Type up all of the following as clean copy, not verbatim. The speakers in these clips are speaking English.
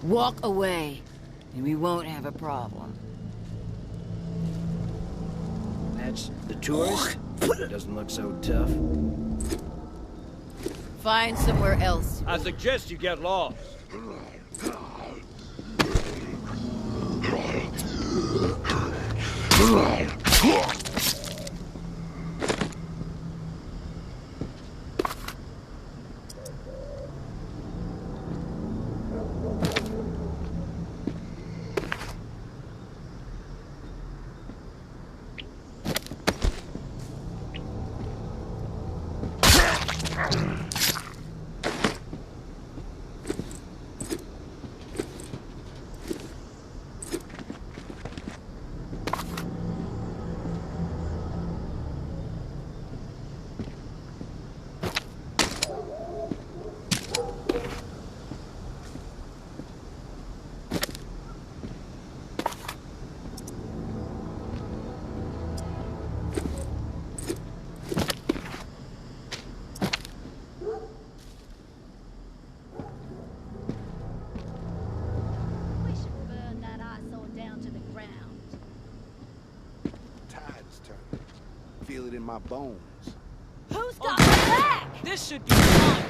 Walk away, and we won't have a problem. That's the tourist? Doesn't look so tough. Find somewhere else. I suggest you get lost. Feel it in my bones. Who's got my back? This should be fun.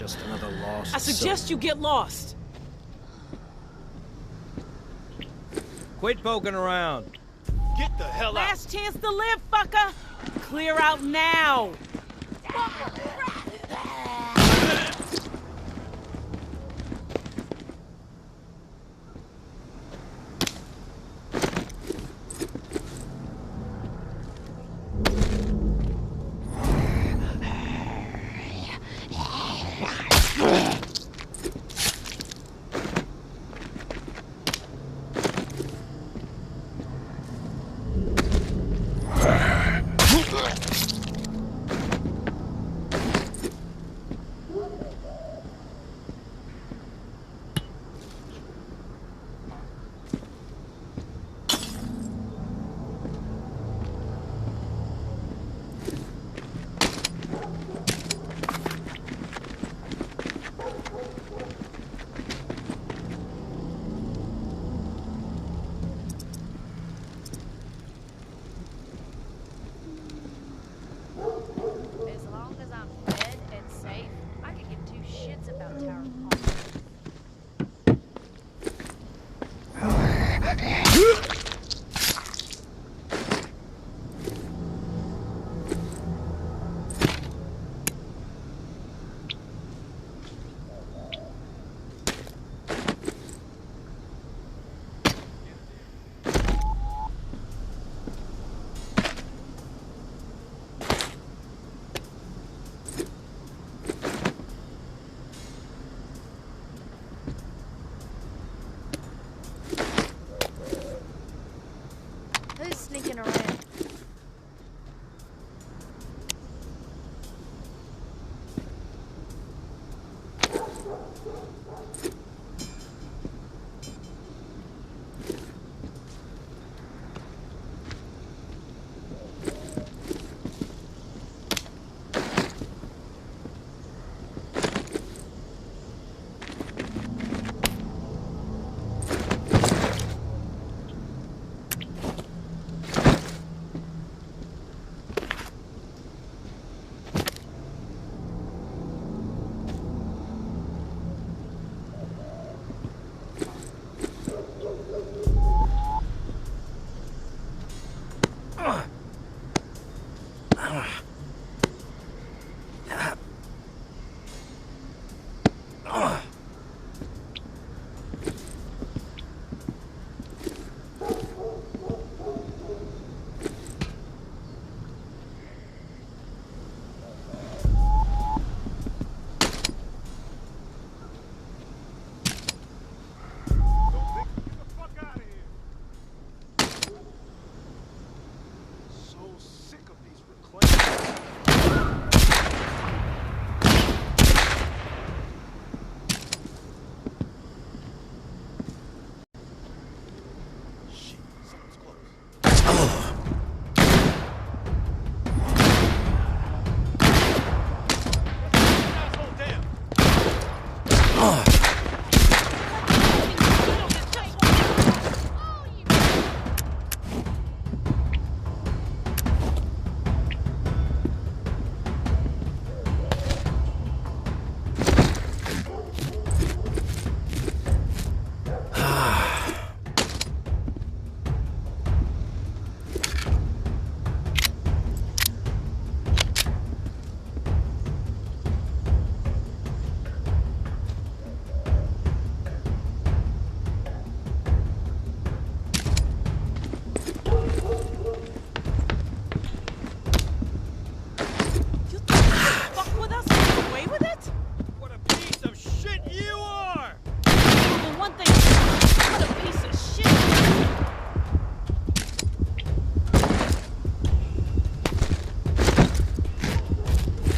Just another lost I suggest soul. you get lost. Quit poking around. Get the hell out. Last chance to live, fucker! Clear out now! stinking around.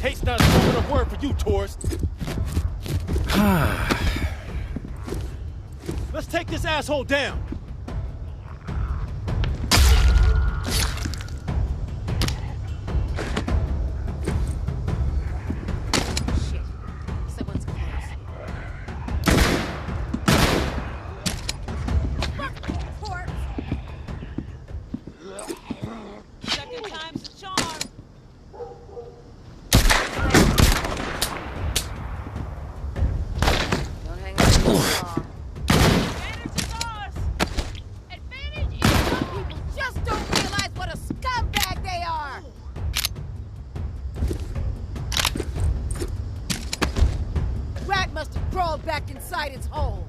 Hate's not a strong enough word for you, tourist. Let's take this asshole down. Someone's close. Second time's a charm. Don't hang up too long. Advantage is ours. Advantage is some people just don't realize what a scumbag they are! Rat must have crawled back inside its hole.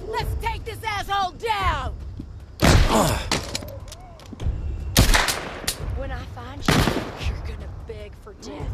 Let's take this asshole down! When I find you, you're gonna beg for death.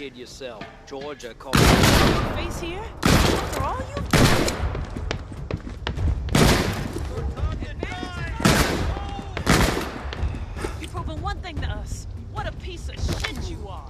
kid yourself. Georgia called Face here? After all you've done? You've proven one thing to us. What a piece of shit you are.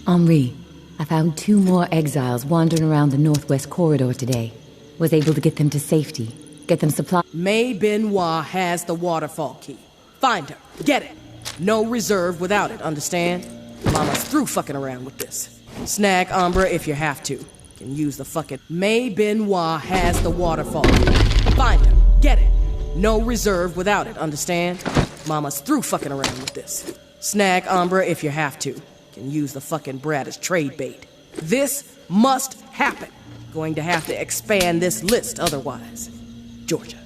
Henri, I found 2 more exiles wandering around the northwest corridor today. Was able to get them to safety. Get them supply. May Benoit has the waterfall key. Find her. Get it. No reserve without it, understand? Mama's through fucking around with this. Snag Umbra if you have to. Can use the fucking... May Benoit has the waterfall key. Find her. Get it. No reserve without it, understand? Mama's through fucking around with this. Snag Umbra if you have to. Can use the fucking brat as trade bait. This must happen. Going to have to expand this list otherwise. Georgia.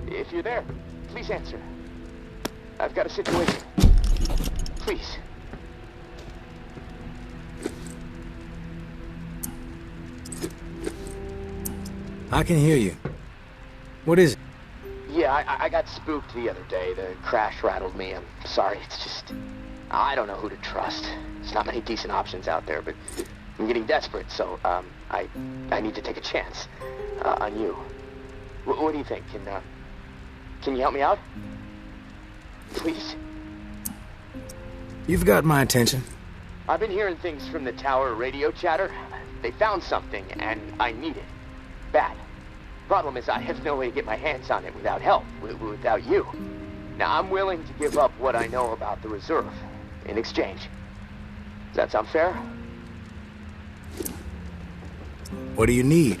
If you're there, please answer. I've got a situation. Please. I can hear you. What is it? Yeah, I got spooked the other day. The crash rattled me. I'm sorry. It's just... I don't know who to trust. There's not many decent options out there, but I'm getting desperate, so, I need to take a chance on you. What do you think? Can you help me out? Please? You've got my attention. I've been hearing things from the tower radio chatter. They found something, and I need it. Bad. Problem is, I have no way to get my hands on it without help, without you. Now, I'm willing to give up what I know about the reserve in exchange. Does that sound fair? What do you need?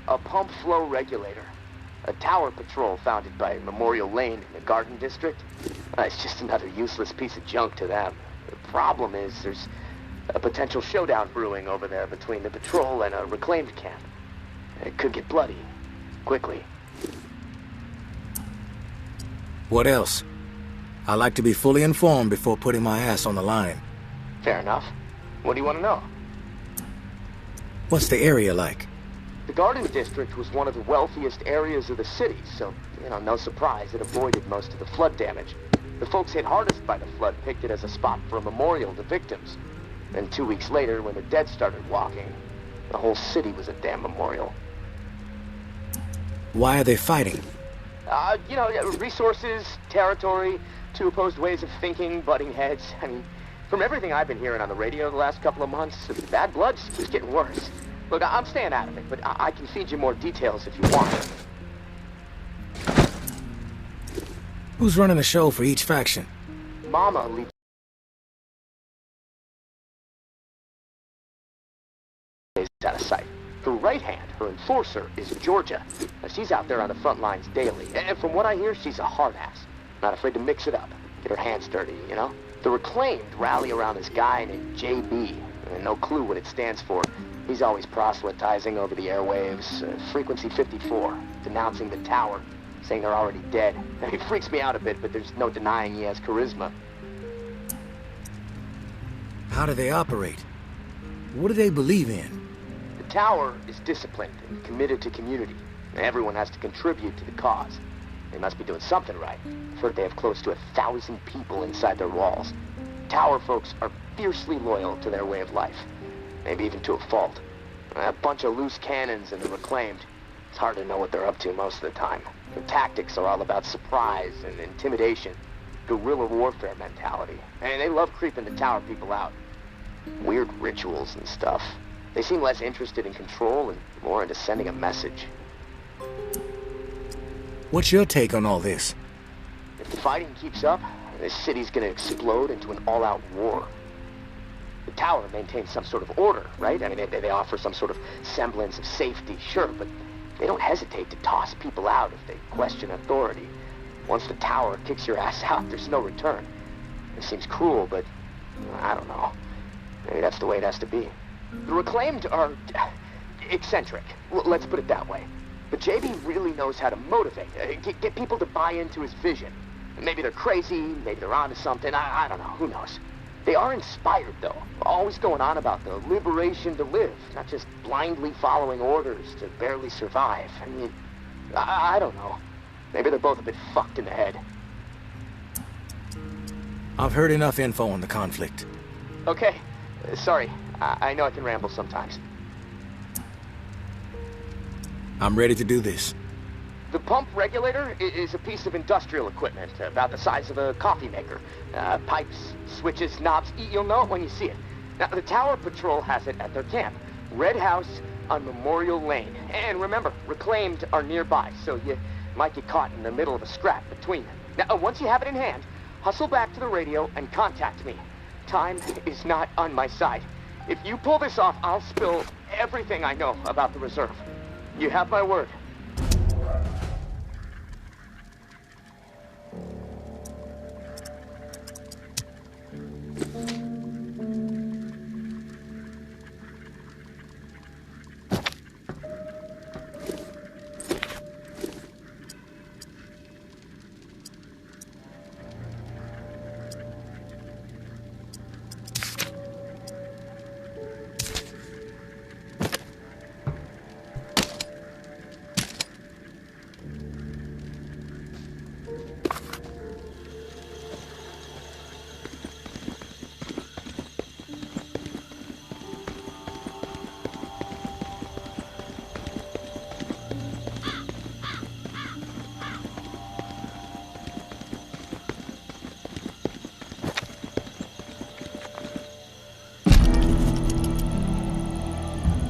A pump flow regulator. A tower patrol founded by Memorial Lane in the Garden District. It's just another useless piece of junk to them. The problem is there's a potential showdown brewing over there between the patrol and a reclaimed camp. It could get bloody. Quickly. What else? I like to be fully informed before putting my ass on the line. Fair enough. What do you want to know? What's the area like? The Garden District was one of the wealthiest areas of the city, so, no surprise it avoided most of the flood damage. The folks hit hardest by the flood picked it as a spot for a memorial to victims. And 2 weeks later, when the dead started walking, The whole city was a damn memorial. Why are they fighting? Resources, territory, two opposed ways of thinking, butting heads. I mean, from everything I've been hearing on the radio the last couple of months, bad blood's just getting worse. Look, I'm staying out of it, but I can feed you more details if you want. Who's running the show for each faction? Mama leads out of sight. Her right hand, her enforcer, is Georgia. Now, she's out there on the front lines daily, and from what I hear, she's a hard ass. Not afraid to mix it up, get her hands dirty, you know? The Reclaimed rally around this guy named JB, and no clue what it stands for. He's always proselytizing over the airwaves, frequency 54, denouncing the tower, saying they're already dead. It freaks me out a bit, but there's no denying he has charisma. How do they operate? What do they believe in? The tower is disciplined and committed to community. Everyone has to contribute to the cause. They must be doing something right. I've heard they have close to 1,000 people inside their walls. Tower folks are fiercely loyal to their way of life. Maybe even to a fault. A bunch of loose cannons and the Reclaimed. It's hard to know what they're up to most of the time. Their tactics are all about surprise and intimidation. Guerrilla warfare mentality. And they love creeping the tower people out. Weird rituals and stuff. They seem less interested in control and more into sending a message. What's your take on all this? If the fighting keeps up, this city's gonna explode into an all-out war. The tower maintains some sort of order, right? I mean, they offer some sort of semblance of safety, sure, but they don't hesitate to toss people out if they question authority. Once the tower kicks your ass out, there's no return. It seems cruel, but I don't know. Maybe that's the way it has to be. The Reclaimed are eccentric, let's put it that way. But JB really knows how to motivate, get people to buy into his vision. Maybe they're crazy, maybe they're onto something, I don't know, who knows. They are inspired, though, always going on about the liberation to live, not just blindly following orders to barely survive. I mean, I don't know. Maybe they're both a bit fucked in the head. I've heard enough info on the conflict. Okay, sorry, I know I can ramble sometimes. I'm ready to do this. The pump regulator is a piece of industrial equipment, about the size of a coffee maker. Pipes, switches, knobs, you'll know it when you see it. Now, the Tower Patrol has it at their camp. Red House on Memorial Lane. And remember, Reclaimed are nearby, so you might get caught in the middle of a scrap between them. Now, once you have it in hand, hustle back to the radio and contact me. Time is not on my side. If you pull this off, I'll spill everything I know about the reserve. You have my word.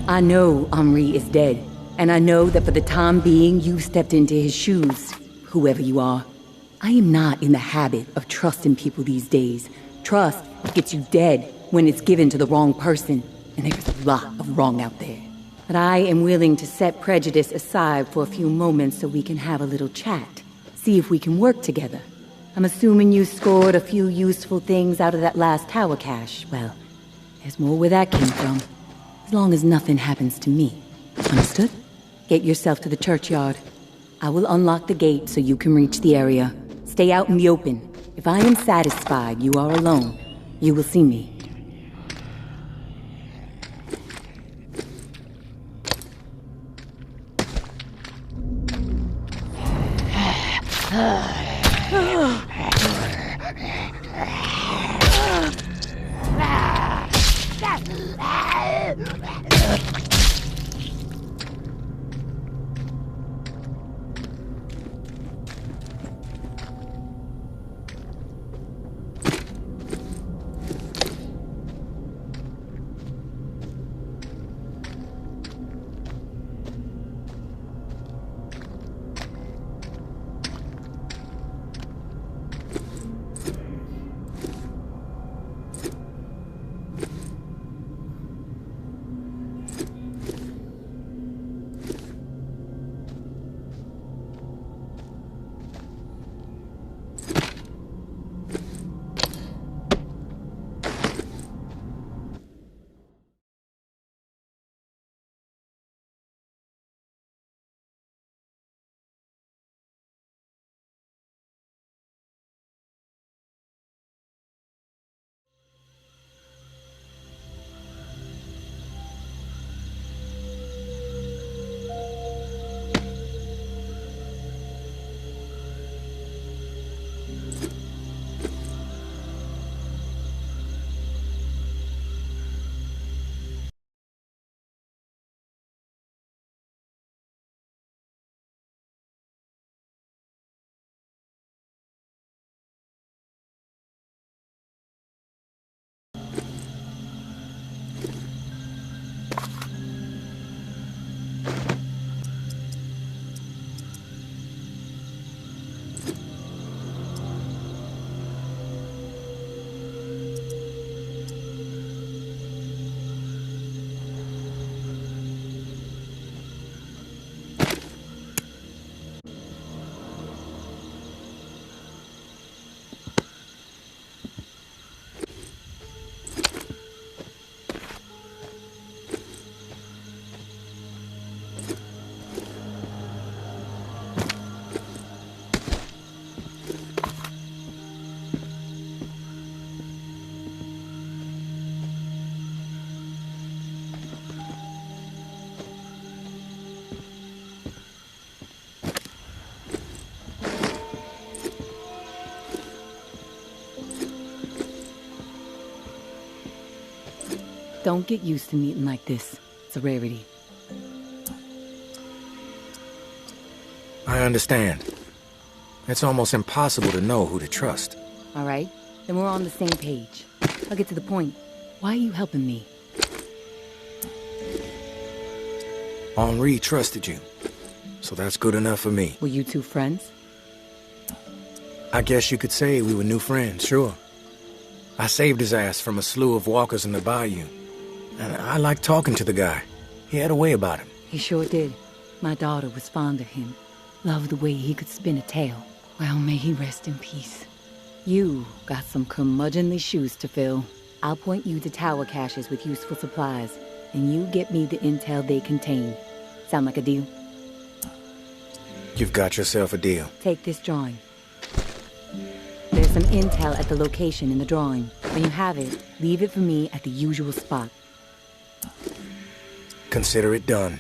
I know Henri is dead, and I know that for the time being you've stepped into his shoes, whoever you are. I am not in the habit of trusting people these days. Trust gets you dead when it's given to the wrong person, and there's a lot of wrong out there. But I am willing to set prejudice aside for a few moments so we can have a little chat, see if we can work together. I'm assuming you scored a few useful things out of that last tower cache. Well, there's more where that came from. As long as nothing happens to me. Understood? Get yourself to the churchyard. I will unlock the gate so you can reach the area. Stay out in the open. If I am satisfied you are alone, you will see me. Don't get used to meeting like this. It's a rarity. I understand. It's almost impossible to know who to trust. All right, then we're on the same page. I'll get to the point. Why are you helping me? Henri trusted you, so that's good enough for me. Were you two friends? I guess you could say we were new friends, sure. I saved his ass from a slew of walkers in the bayou. And I liked talking to the guy. He had a way about him. He sure did. My daughter was fond of him. Loved the way he could spin a tale. Well, may he rest in peace. You got some curmudgeonly shoes to fill. I'll point you to tower caches with useful supplies, and you get me the intel they contain. Sound like a deal? You've got yourself a deal. Take this drawing. There's some intel at the location in the drawing. When you have it, leave it for me at the usual spot. Consider it done.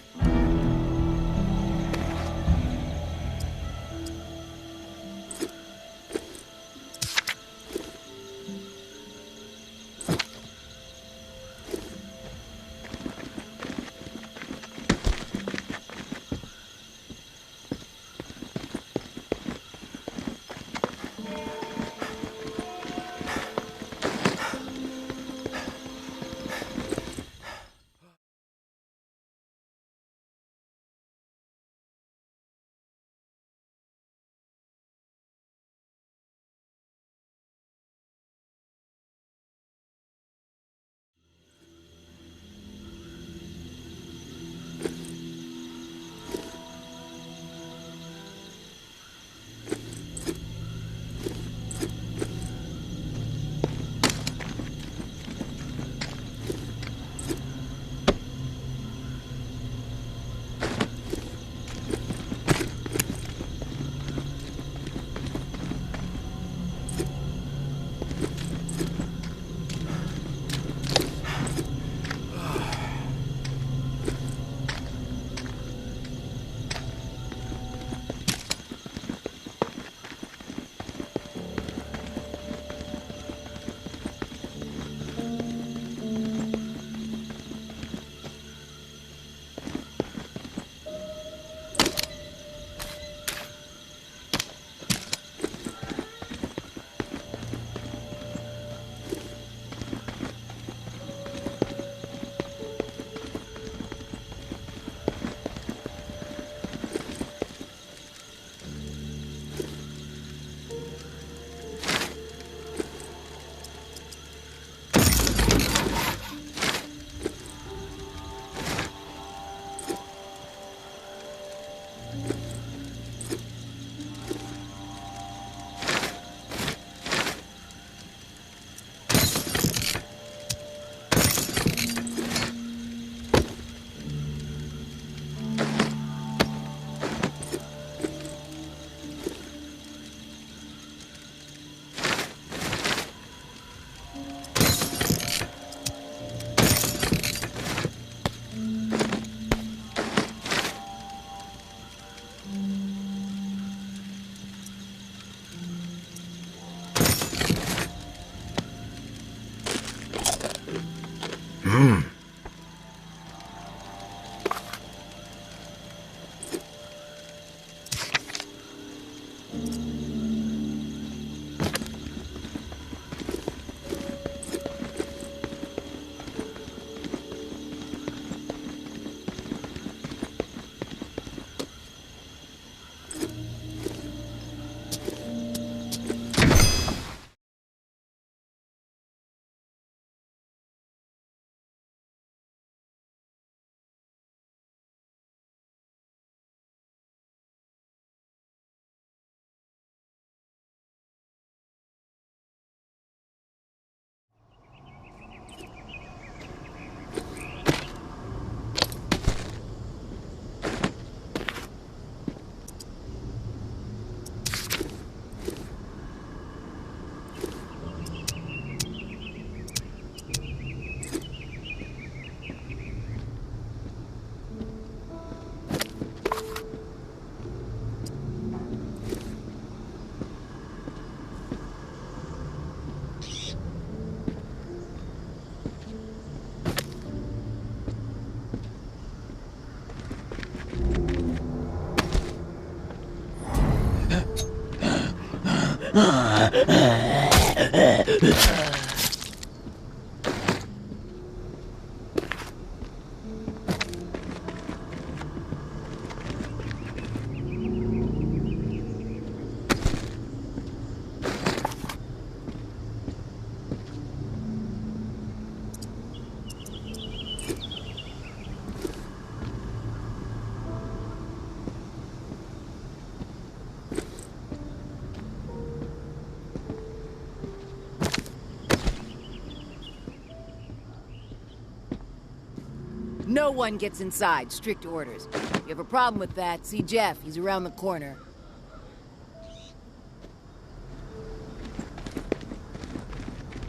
No one gets inside. Strict orders. If you have a problem with that, see Jeff. He's around the corner.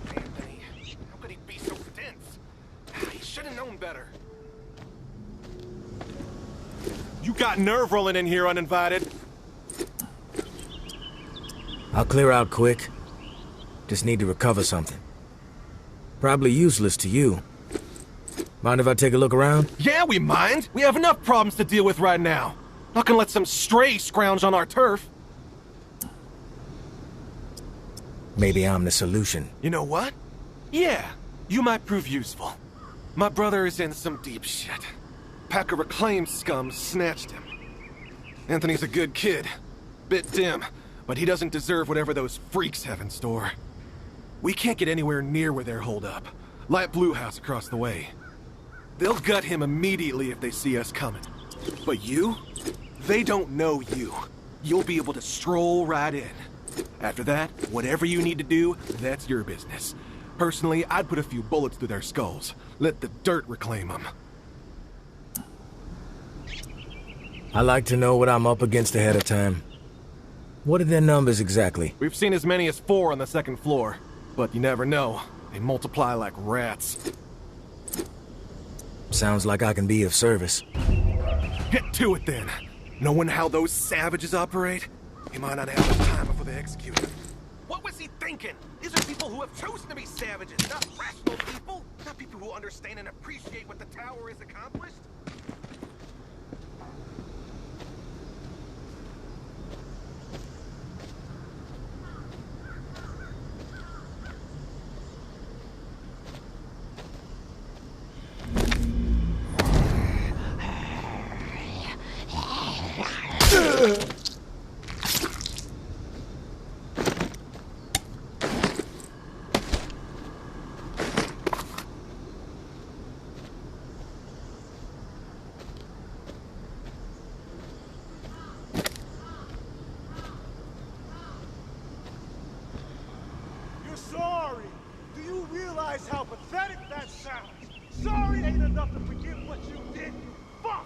Anthony, how could he be so dense? He should have known better. You got nerve rolling in here uninvited. I'll clear out quick. Just need to recover something. Probably useless to you. Mind if I take a look around? Yeah, we mind. We have enough problems to deal with right now. Not gonna let some stray scrounge on our turf. Maybe I'm the solution. You know what? Yeah, you might prove useful. My brother is in some deep shit. Pack of reclaimed scum snatched him. Anthony's a good kid. Bit dim, but he doesn't deserve whatever those freaks have in store. We can't get anywhere near where they're holed up. Light Blue House across the way. They'll gut him immediately if they see us coming. But you? They don't know you. You'll be able to stroll right in. After that, whatever you need to do, that's your business. Personally, I'd put a few bullets through their skulls. Let the dirt reclaim them. I like to know what I'm up against ahead of time. What are their numbers exactly? We've seen as many as 4 on the 2nd floor. But you never know. They multiply like rats. Sounds like I can be of service. Get to it then. Knowing how those savages operate, he might not have the time before they execute him. What was he thinking? These are people who have chosen to be savages, not rational people. Not people who understand and appreciate what the tower has accomplished. You're sorry. Do you realize how pathetic that sounds? Sorry ain't enough to forgive what you did. Fuck!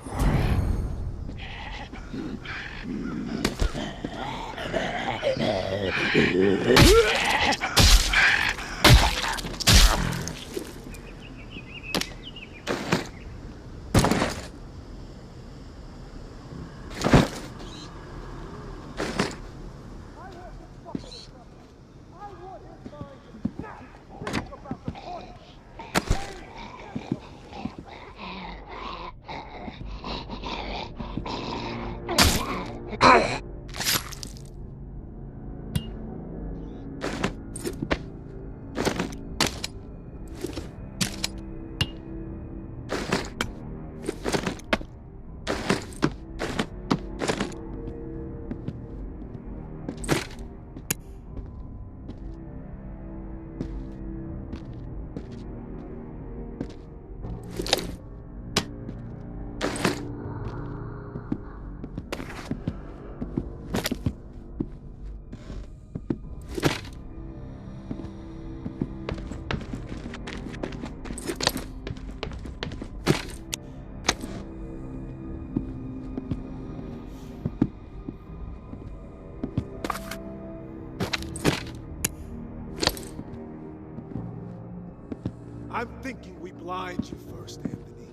I'm thinking we blind you first, Anthony.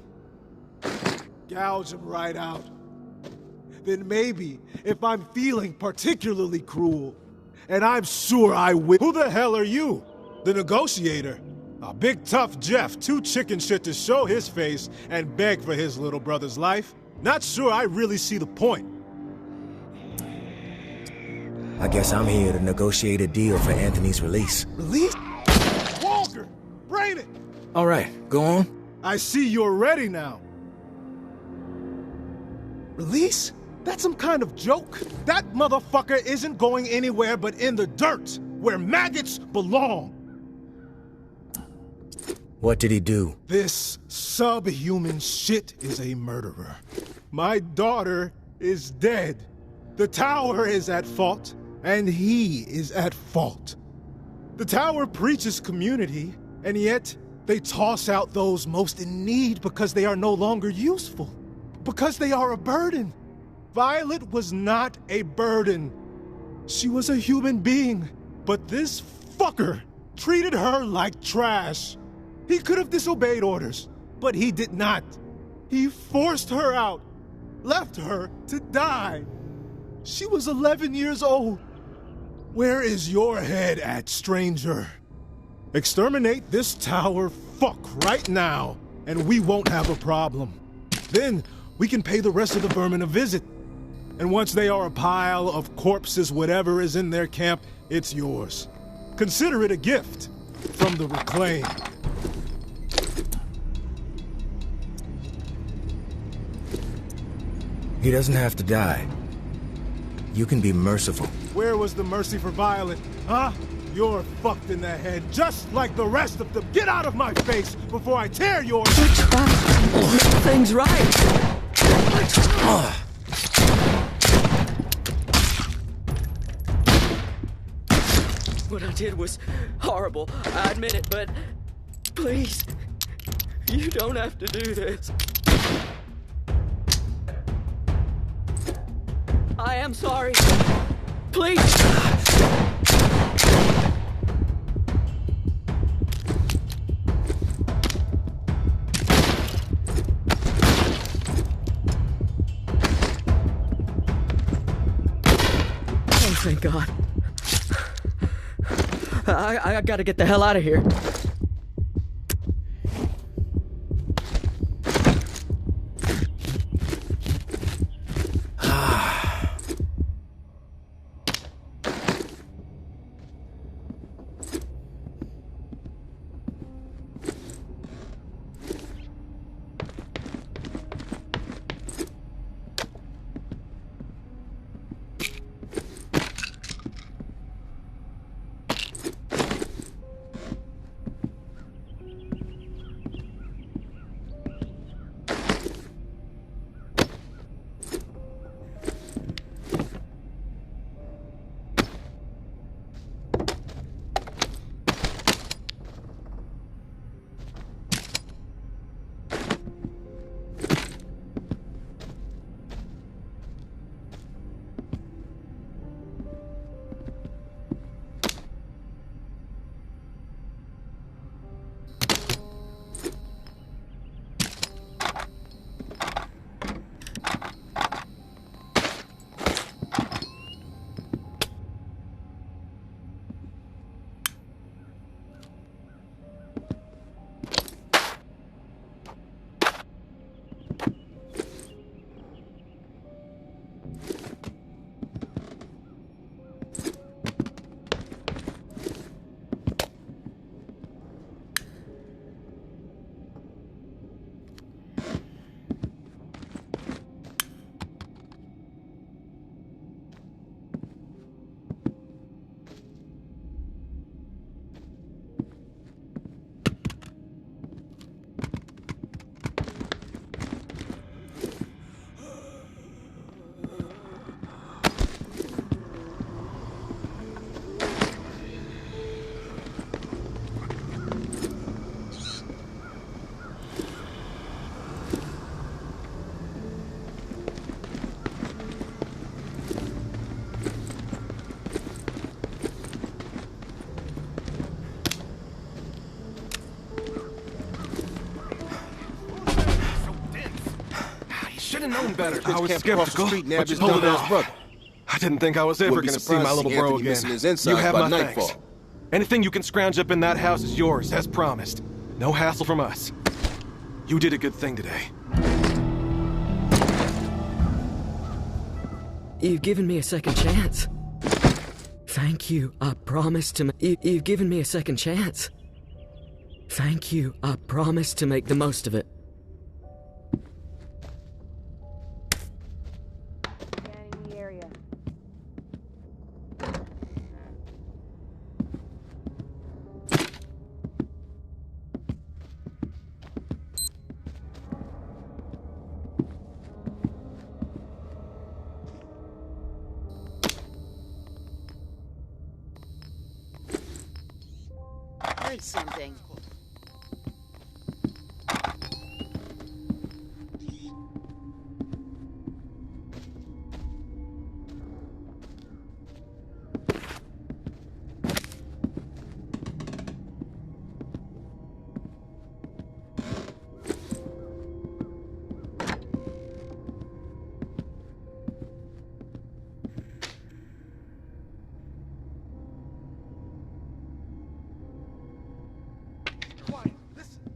Gouge him right out. Then maybe, if I'm feeling particularly cruel, and I'm sure I will— Who the hell are you? The negotiator? A big tough Jeff, too chicken shit to show his face and beg for his little brother's life? Not sure I really see the point. I guess I'm here to negotiate a deal for Anthony's release. Release? Walker! Brain it! All right, go on. I see you're ready now. Release? That's some kind of joke. That motherfucker isn't going anywhere but in the dirt, where maggots belong. What did he do? This subhuman shit is a murderer. My daughter is dead. The tower is at fault, and he is at fault. The tower preaches community, and yet they toss out those most in need because they are no longer useful. Because they are a burden. Violet was not a burden. She was a human being, but this fucker treated her like trash. He could have disobeyed orders, but he did not. He forced her out, left her to die. She was 11 years old. Where is your head at, stranger? Exterminate this tower fuck right now, and we won't have a problem. Then we can pay the rest of the vermin a visit. And once they are a pile of corpses, whatever is in their camp, it's yours. Consider it a gift from the Reclaimed. He doesn't have to die. You can be merciful. Where was the mercy for Violet, huh? You're fucked in the head, just like the rest of them. Get out of my face before I tear your... Things right. What I did was horrible, I admit it, but please, you don't have to do this. I am sorry. Please. Oh, thank God. I gotta get the hell out of here. Known better. I was skeptical, but you pulled it off. I didn't think I was ever going to see my little bro again. You have my thanks. Anything you can scrounge up in that house is yours, as promised. No hassle from us. You did a good thing today. You've given me a second chance. Thank you. I promise to... You've given me a second chance. Thank you. I promise to make the most of it. Scanning the area. Heard something.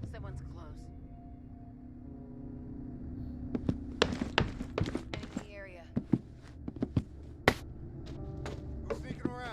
Someone's close. Scanning the area. Who's sneaking around?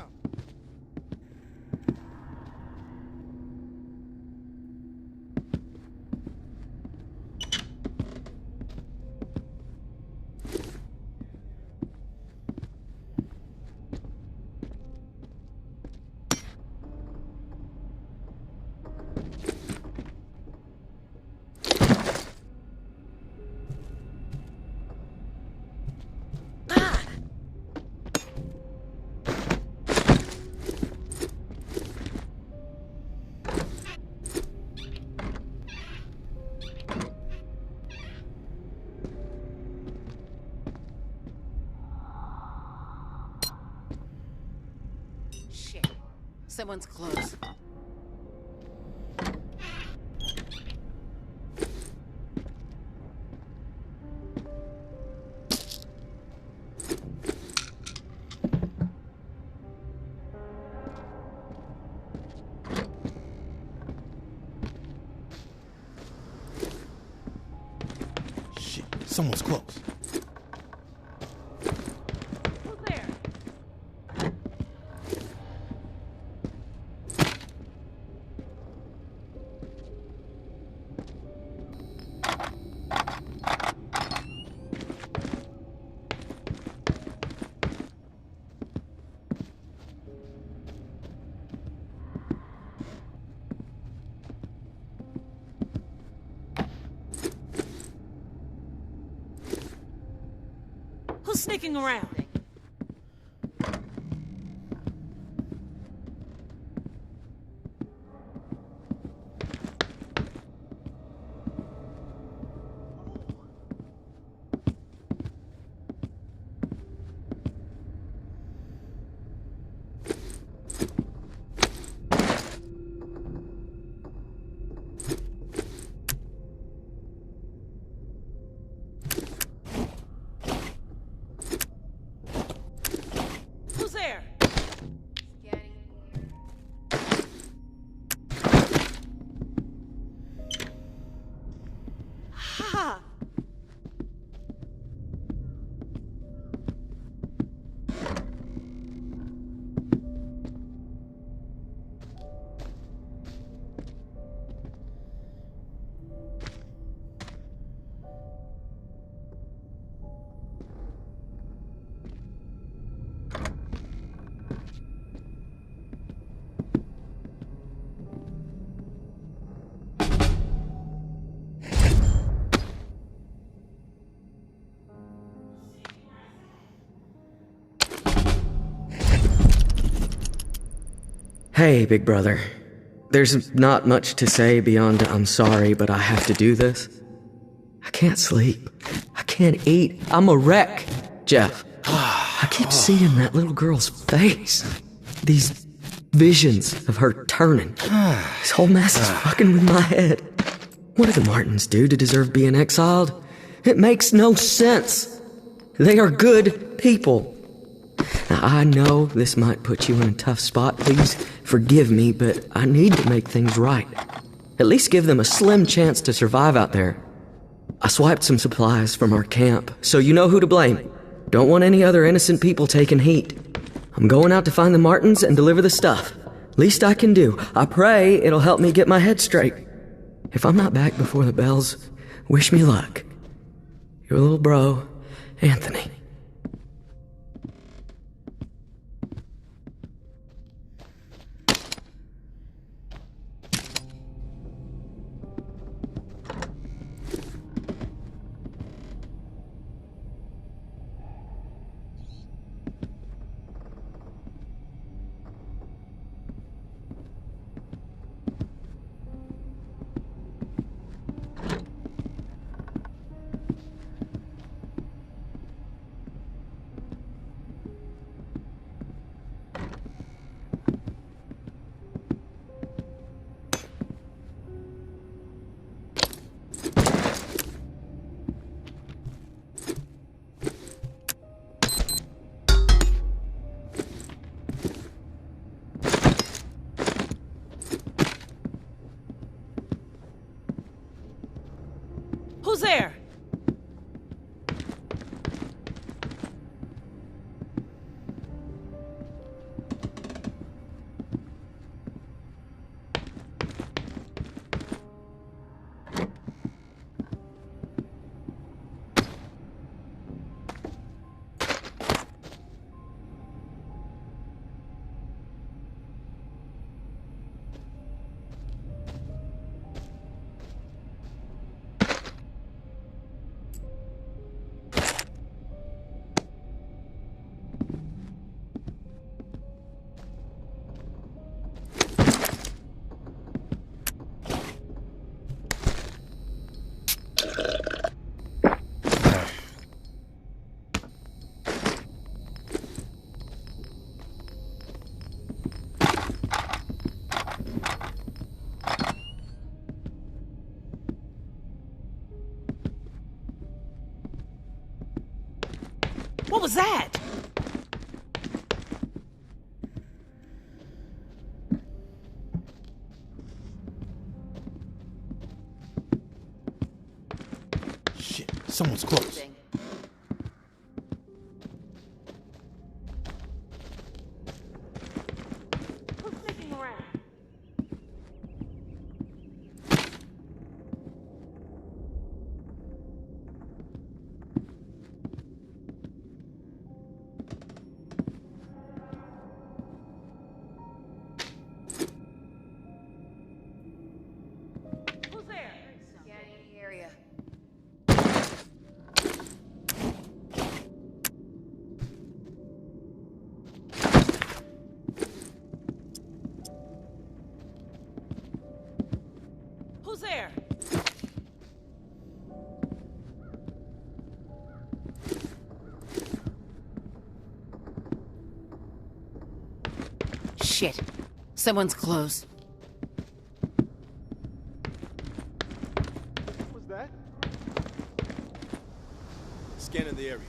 Shit. Someone's close. Shit, someone's close. Who's there? Who's sneaking around? Who's there? Scanning. Ha! Hey, big brother. There's not much to say beyond I'm sorry, but I have to do this. I can't sleep. I can't eat. I'm a wreck, Jeff. I keep seeing that little girl's face. These visions of her turning. This whole mess is fucking with my head. What do the Martins do to deserve being exiled? It makes no sense. They are good people. Now, I know this might put you in a tough spot. Please forgive me, but I need to make things right. At least give them a slim chance to survive out there. I swiped some supplies from our camp, so you know who to blame. Don't want any other innocent people taking heat. I'm going out to find the Martins and deliver the stuff. Least I can do. I pray it'll help me get my head straight. If I'm not back before the bells, wish me luck. Your little bro, Anthony. Who's there? What was that? Shit, someone's close. Who's sticking around? Who's there? Scanning the area. Who's there? Shit. Someone's close. What was that? Scanning the area.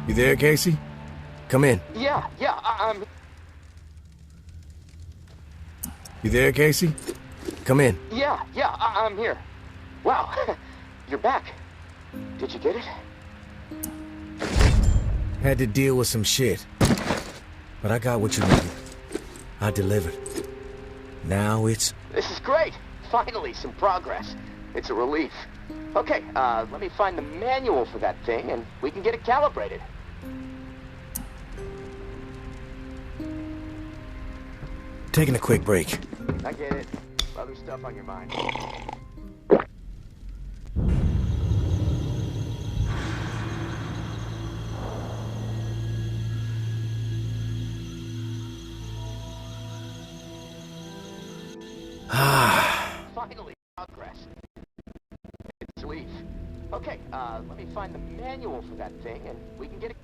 You there, Casey? Come in. Yeah, I'm... You there, Casey? Come in. Yeah, I'm here. Wow, you're back. Did you get it? Had to deal with some shit. But I got what you needed. I delivered. Now it's... This is great. Finally, some progress. It's a relief. Okay, let me find the manual for that thing, and we can get it calibrated. Taking a quick break. I get it. Other stuff on your mind. Finally, progress. It's a relief. Okay, let me find the manual for that thing, and we can get it...